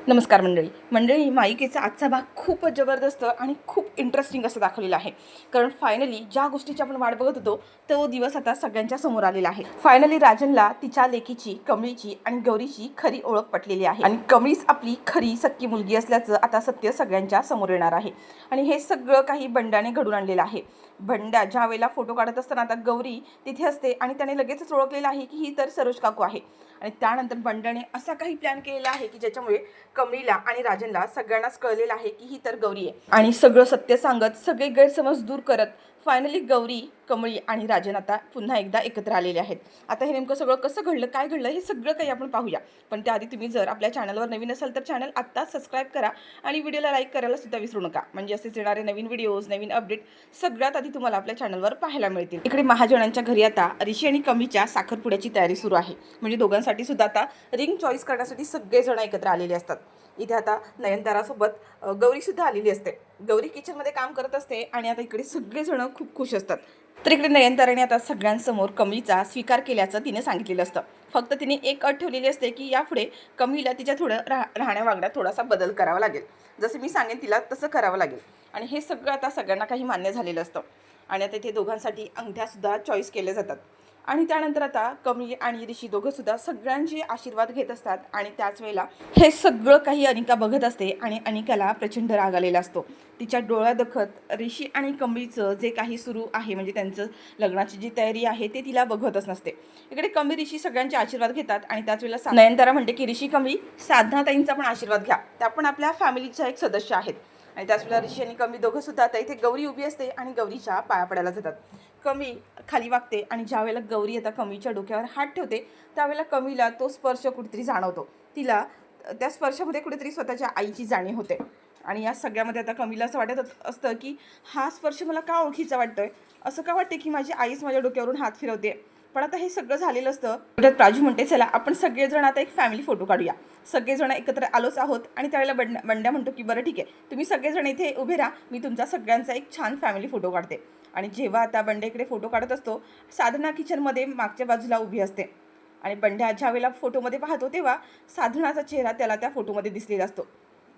नमस्कार मंडळी मालिकेचा आजचा भाग खूपच जबरदस्त आणि खूप इंटरेस्टिंग असं दाखवलेला आहे. कारण फायनली ज्या गोष्टीची आपण वाट बघत होतो तो दिवस आता सगळ्यांच्या समोर आलेला आहे. फायनली राजनला तिच्या लेकीची, कमळीची आणि गौरीची खरी ओळख पटलेली आहे आणि कमळीच आपली खरी सख्खी मुलगी असल्याचं आता सत्य सगळ्यांच्या समोर येणार आहे. आणि हे सगळं काही बंड्याने घडून आणलेलं आहे. बंड्या ज्या वेळेला फोटो काढत असताना आता गौरी तिथे असते आणि त्याने लगेचच ओळखलेलं आहे की ही तर सरोज काकू आहे. आणि त्यानंतर बंड्याने असा काही प्लॅन केलेला आहे की ज्याच्यामुळे कमळीला आणि राजनला सगळ्यांनाच कळलेलं आहे की ही तर गौरी आहे. आणि सगळं सत्य सांगत सगळे गैरसमज दूर करत फायनली गौरी, कमळी आणि राजन आता पुन्हा एकदा एकत्र आलेले आहेत. आता हे नेमकं सगळं कसं घडलं, काय घडलं हे सगळं काही आपण पाहूया. पण त्याआधी तुम्ही जर आपल्या चॅनलवर नवीन असाल तर चॅनल आत्ता सबस्क्राईब करा आणि व्हिडिओला लाईक करायला सुद्धा विसरू नका. म्हणजे असेच येणारे नवीन व्हिडिओज, नवीन अपडेट सगळ्यात आधी तुम्हाला आपल्या चॅनलवर पाहायला मिळतील. इकडे महाजनांच्या घरी आता ऋषी आणि कमळीच्या साखरपुड्याची तयारी सुरू आहे. म्हणजे दोघांसाठी सुद्धा आता रिंग चॉईस करण्यासाठी सगळेजण एकत्र आलेले असतात. इथे आता नयनतारासोबत गौरीसुद्धा आलेली असते. गौरी किचनमध्ये काम करत असते आणि आता इकडे सगळेजण खूप खुश असतात. तर इकडे नयनताराने आता सगळ्यांसमोर कमळीचा स्वीकार केल्याचं तिने सांगितलेलं असतं. फक्त तिने एक अट ठेवलेली असते की यापुढे कमळीला तिच्या थोडं राहण्या वागण्यात थोडासा बदल करावा लागेल. जसं मी सांगेन तिला तसं करावं लागेल. आणि हे सगळं आता सगळ्यांना काही मान्य झालेलं असतं. आणि आता इथे दोघांसाठी अंगठ्यासुद्धा चॉईस केले जातात. आणि त्यानंतर आता कमळी आणि ऋषी दोघंसुद्धा सगळ्यांचे आशीर्वाद घेत असतात. आणि त्याच वेळेला हे सगळं काही अनिका बघत असते आणि अनिकाला प्रचंड राग आलेला असतो. तिच्या डोळ्यादखत ऋषी आणि कमळीचं जे काही सुरू आहे, म्हणजे त्यांचं लग्नाची जी तयारी आहे ते तिला बघतच नसते. इकडे कमळी ऋषी सगळ्यांचे आशीर्वाद घेतात आणि त्याच वेळेला नयनतारा म्हणते की ऋषी, कमळी, साधनाताईंचा पण आशीर्वाद घ्या, त्या पण आपल्या फॅमिलीच्या एक सदस्य आहेत. आणि त्याच वेळेला ऋषी आणि कमळी दोघंसुद्धा आता इथे गौरी उभी असते आणि गौरीच्या पाया पडायला जातात. कमळी खाली वागते आणि ज्या वेळेला गौरी आता कमळीच्या डोक्यावर हात ठेवते त्यावेळेला कमळीला तो स्पर्श कुठेतरी जाणवतो. तिला त्या स्पर्शामध्ये कुठेतरी स्वतःच्या आईची जाणीव होते. आणि या सगळ्यामध्ये आता कमळीला असं वाटत असतं की हा स्पर्श मला का ओळखीचा वाटतोय, असं का वाटते की माझी आईच माझ्या डोक्यावरून हात फिरवते. पण आता हे सगळं झालेलं असतं. त्यात प्राजू म्हणते चला आपण सगळेजण आता एक फॅमिली फोटो काढूया. सगळेजण एकत्र आलोच आहोत. आणि त्यावेळेला बंड्या म्हणतो की बरं ठीक आहे, तुम्ही सगळेजण इथे उभे राहा, मी तुमचा सगळ्यांचा एक छान फॅमिली फोटो काढते. आणि जेव्हा आता बंड्याकडे फोटो काढत असतो, साधना किचनमध्ये मागच्या बाजूला उभी असते. आणि बंड्या ज्या वेळेला फोटोमध्ये पाहतो तेव्हा साधनाचा चेहरा त्याला त्या फोटोमध्ये दिसलेला असतो.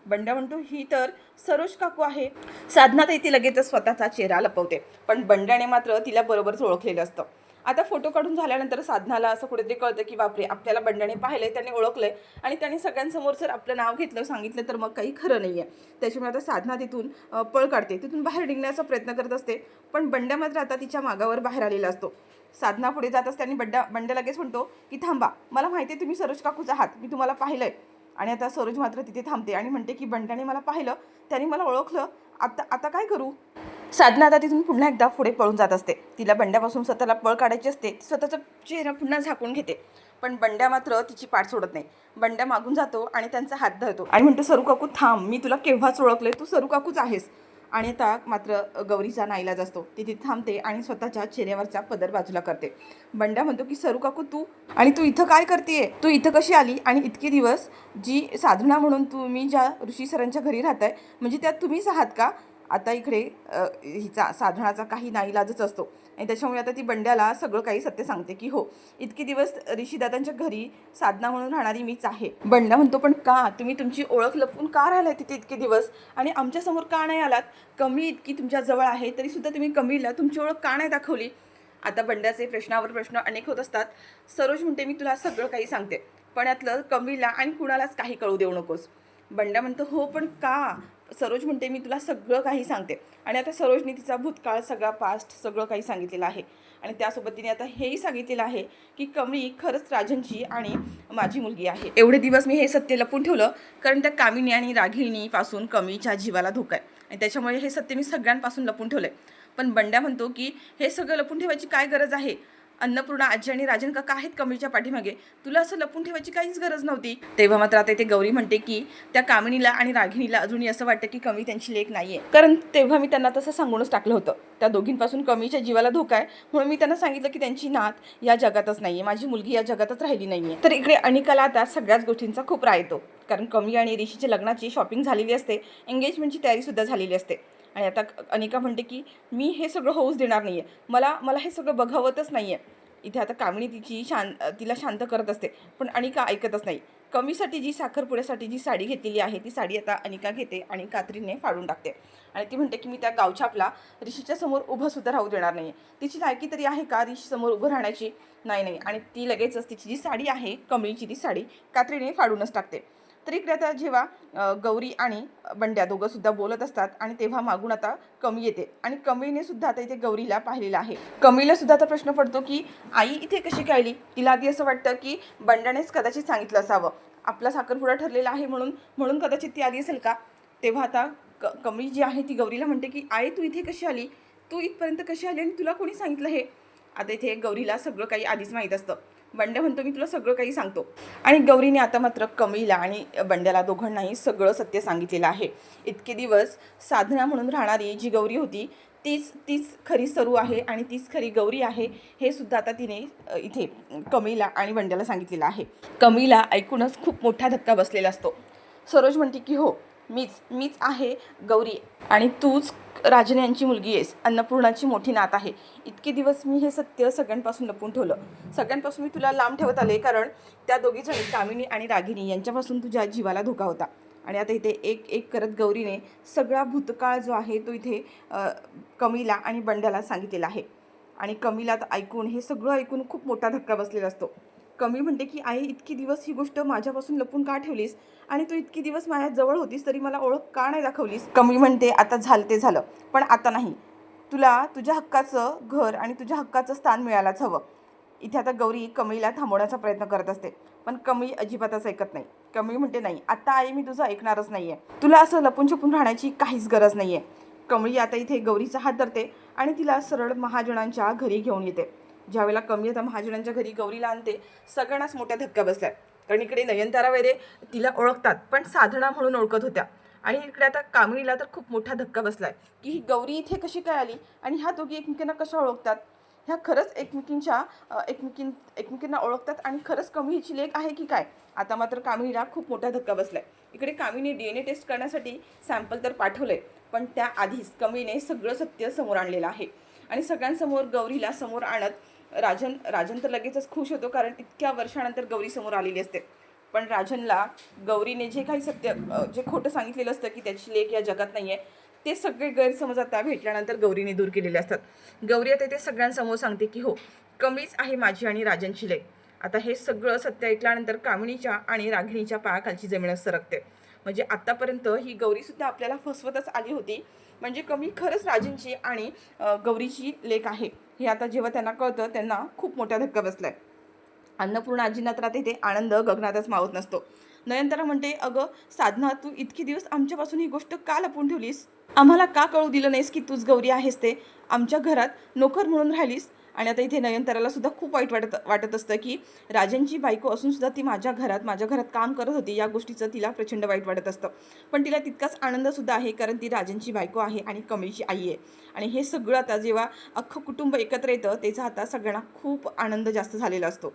बंड्या म्हणतो ही तर सरोज काकू आहे. साधना तर इथे लगेचच स्वतःचा चेहरा लपवते, पण बंड्याने मात्र तिला बरोबरच ओळखलेलं असतं. आता फोटो काढून झाल्यानंतर साधनाला असं कुठेतरी कळतं की बापरे, आपल्याला बंड्याने पाहिलंय, त्याने ओळखलंय आणि त्याने सगळ्यांसमोर जर आपलं नाव घेतलं, सांगितलं तर मग काही खरं नाही आहे. त्याच्यामुळे आता साधना तिथून पळ काढते, तिथून बाहेर निघण्याचा प्रयत्न करत असते. पण बंड्या मात्र आता तिच्या मागावर बाहेर आलेला असतो. साधना पुढे जात असते आणि बंड्या लगेच म्हणतो की थांबा, मला माहिती आहे तुम्ही सरोज काकूचा आहात, मी तुम्हाला पाहिलंय. आणि आता सरोज मात्र तिथे थांबते आणि म्हणते की बंड्याने मला पाहिलं, त्याने मला ओळखलं, आता काय करू. साधना आता तिथून पुन्हा एकदा पुढे पळून जात असते. तिला बंड्यापासून स्वतःला पळ काढायची असते. ती स्वतःचा चेहरा पुन्हा झाकून घेते. पण बंड्या मात्र तिची पाठ सोडत नाही. बंड्या मागून जातो आणि त्यांचा हात धरतो आणि म्हणतो सरू काकू थांब, मी तुला केव्हाच ओळखलंय, तू सरू काकूच आहेस. आणि आता मात्र गौरीचा नाईलाज असतो. ती तिथे थांबते आणि स्वतःच्या चेहऱ्यावरचा पदर बाजूला करते. बंड्या म्हणतो की सरू काकू तू इथं काय करतेय, तू इथं कशी आली, आणि इतके दिवस जी साधना म्हणून तुम्ही ज्या ऋषी सरांच्या घरी राहताय, म्हणजे त्यात तुम्हीच आहात का. आता इकडे हिचा साधनाचा काही नाईलाजच असतो आणि त्याच्यामुळे आता ती बंड्याला सगळं काही सत्य सांगते की हो, इतके दिवस ऋषीदादांच्या घरी साधना म्हणून राहणारी मीच आहे. बंड्या म्हणतो पण का, तुम्ही तुमची ओळख लपवून का राहिलाय तिथे इतके दिवस आणि आमच्यासमोर का नाही आलात. कमी इतकी तुमच्या जवळ आहे तरीसुद्धा तुम्ही कमीला तुमची ओळख का नाही दाखवली. आता बंड्याचे प्रश्नावर प्रश्न अनेक होत असतात. सरोज म्हणते मी तुला सगळं काही सांगते, पण यातलं कमीला आणि कुणालाच काही कळू देऊ नकोस. बंड्या म्हणतो हो पण का. सरोज म्हणते मी तुला सगळं काही सांगते. आणि आता सरोजने तिचा भूतकाळ, सगळा पास्ट सगळं काही सांगितलेलं आहे. आणि त्यासोबत तिने आता हेही सांगितलेलं आहे की कमळी खरंच राजनची आणि माझी मुलगी आहे. एवढे दिवस मी हे सत्य लपून ठेवलं कारण त्या कामिनी आणि रागिणीपासून कमळीच्या जीवाला धोका आहे आणि त्याच्यामुळे हे सत्य मी सगळ्यांपासून लपून ठेवलं आहे. पण बंड्या म्हणतो की हे सगळं लपून ठेवायची काय गरज आहे. अन्नपूर्णा आजी आणि राजन काका आहेत कमळीच्या पाठीमागे, तुला असं लपून ठेवायची काहीच गरज नव्हती. तेव्हा मात्र आता इथे गौरी म्हणते की त्या कामिनीला आणि रागिणीला अजूनही असं वाटतं की कमळी त्यांची लेक नाही आहे. कारण तेव्हा मी त्यांना तसं सांगूनच टाकलं होतं, त्या दोघींपासून कमळीच्या जीवाला धोका आहे, म्हणून मी त्यांना सांगितलं की त्यांची नात या जगातच नाही आहे, माझी मुलगी या जगातच राहिली नाही आहे. तर इकडे अनिकाला आता सगळ्याच गोष्टींचा खूप राग येतो. कारण कमळी आणि ऋषीच्या लग्नाची शॉपिंग झालेली असते, एंगेजमेंटची तयारीसुद्धा झालेली असते. आणि आता अनिका म्हणते की मी हे सगळं होऊच देणार नाही आहे, मला हे सगळं बघावतच नाही आहे. इथे आता कामिनी तिला शांत करत असते, पण अनिका ऐकतच नाही. कमीसाठी जी साखरपुड्यासाठी जी साडी घेतलेली आहे ती साडी आता अनिका घेते आणि कात्रीने फाडून टाकते आणि ती म्हणते की मी त्या गावछापला ऋषीच्या समोर उभं सुद्धा राहू देणार नाही. तिची लायकी तरी आहे का ऋषीसमोर उभं राहण्याची? नाही. आणि ती लगेचच तिची जी साडी आहे कमळीची ती साडी कात्रीने फाडूनच टाकते. तर इकडे आता जेव्हा गौरी आणि बंड्या दोघं सुद्धा बोलत असतात आणि तेव्हा मागून आता कमी येते आणि कमीने सुद्धा आता इथे गौरीला पाहिलेलं आहे. कमीला सुद्धा आता प्रश्न पडतो की आई इथे कशी काय आली? तिला आधी असं वाटतं की बंड्यानेच कदाचित सांगितलं असावं, आपला साखरपुडा ठरलेला आहे म्हणून कदाचित ती आली असेल का. तेव्हा आता कमी जी आहे ती गौरीला म्हणते की आई तू इथे कशी आली, तू इथपर्यंत कशी आली आणि तुला कोणी सांगितलं हे? आता इथे गौरीला सगळं काही आधीच माहीत असतं. बंड्या म्हणतो मी तुला सगळं काही सांगतो आणि गौरीने आता मात्र कमीला आणि बंड्याला दोघांनाही सगळं सत्य सांगितलेलं आहे. इतके दिवस साधना म्हणून राहणारी जी गौरी होती तीच खरी सरू आहे आणि तीच खरी गौरी आहे हे सुद्धा आता तिने इथे कमीला आणि बंड्याला सांगितलेलं आहे. कमीला ऐकूनच खूप मोठा धक्का बसलेला असतो. सरोज म्हणते की हो मीच आहे गौरी आणि तूच राजन यांची मुलगी आहेस, अन्नपूर्णाची मोठी नात आहे. इतके दिवस मी हे सत्य सगळ्यांपासून लपून ठेवलं, सगळ्यांपासून मी तुला लांब ठेवत आले कारण त्या दोघीजणी कामिनी आणि रागिनी यांच्यापासून तुझ्या जीवाला धोका होता. आणि आता इथे एक एक करत गौरीने सगळा भूतकाळ जो आहे तो इथे कमीला आणि बंड्याला सांगितलेला आहे. आणि कमीला ऐकून हे सगळं ऐकून खूप मोठा धक्का बसलेला असतो. कमी म्हणते की आई इतकी दिवस ही गोष्ट माझ्यापासून लपून का ठेवलीस आणि तू इतकी दिवस माझ्या जवळ होतीस तरी मला ओळख का नाही दाखवलीस? कमी म्हणते आता झालं ते झालं, पण आता नाही, तुला तुझ्या हक्काचं घर आणि तुझ्या हक्काचं स्थान मिळायलाच हवं. इथे आता गौरी कमीला थांबवण्याचा प्रयत्न करत असते पण कमी अजिबातच ऐकत नाही. कमी म्हणते नाही आता आई मी तुझं ऐकणारच नाही आहे, तुला असं लपून छपून राहण्याची काहीच गरज नाही आहे. कमळी आता इथे गौरीचा हात धरते आणि तिला सरळ महाजनांच्या घरी घेऊन येते. ज्यावेळेला कमी आता महाजनांच्या घरी गौरीला आणते सगळ्यांनाच मोठ्या धक्का बसलाय कारण इकडे नयनतारा वगैरे तिला ओळखतात पण साधना म्हणून ओळखत होत्या आणि इकडे आता कामिनीला तर खूप मोठा धक्का बसलाय की ही गौरी इथे कशी काय आली आणि ह्या दोघी एकमेकांना कशा ओळखतात, ह्या खरंच एकमेकींना ओळखतात आणि खरंच कमी हिची लेक आहे की काय. आता मात्र कामिनीला खूप मोठा धक्का बसलाय. इकडे कामिनी DNA टेस्ट करण्यासाठी सॅम्पल तर पाठवलंय पण त्याआधीच कमीने सगळं सत्य समोर आणलेलं आहे आणि सगळ्यांसमोर गौरीला समोर आणत राजन तर लगेचच खुश होतो कारण इतक्या वर्षानंतर गौरी समोर आलेली असते. पण राजनला गौरीने जे काही सत्य जे खोटं सांगितलेलं असतं की त्याची लेक या जगात नाही आहे ते सगळे गैरसमज आता भेटल्यानंतर गौरीने दूर केलेले असतात. गौरी आता ते सगळ्यांसमोर सांगते की हो कमीच आहे माझी आणि राजनची लेक. आता हे सगळं सत्य ऐकल्यानंतर कामिनीच्या आणि रागिणीच्या पायाखालची जमीनच सरकते. म्हणजे आत्तापर्यंत ही गौरीसुद्धा आपल्याला फसवतच आली होती. म्हणजे कमी खरंच राजनची आणि गौरीची लेक आहे हे आता जेव्हा त्यांना कळतं त्यांना खूप मोठा धक्का बसलाय. अन्नपूर्णा आजींना तर आता इथे आनंद गगनातच मावत नसतो. नयनतारा म्हणते अगं साधना तू इतकी दिवस आमच्यापासून ही गोष्ट का लपून ठेवलीस, आम्हाला का कळू दिलं नाहीस की तूच गौरी आहेस ते, आमच्या घरात नोकर म्हणून राहिलीस. आणि आता इथे नयनताराला सुद्धा खूप वाईट वाटत असतं की राजनची बायको असून सुद्धा ती माझ्या घरात काम करत होती. या गोष्टीचं तिला प्रचंड वाईट वाटत असतं पण तिला तितकाच आनंदसुद्धा आहे कारण ती राजनची बायको आहे आणि कमळीची आई आहे. आणि हे सगळं आता जेव्हा अख्खं कुटुंब एकत्र येतं त्याचा आता सगळ्यांना खूप आनंद जास्त झालेला असतो.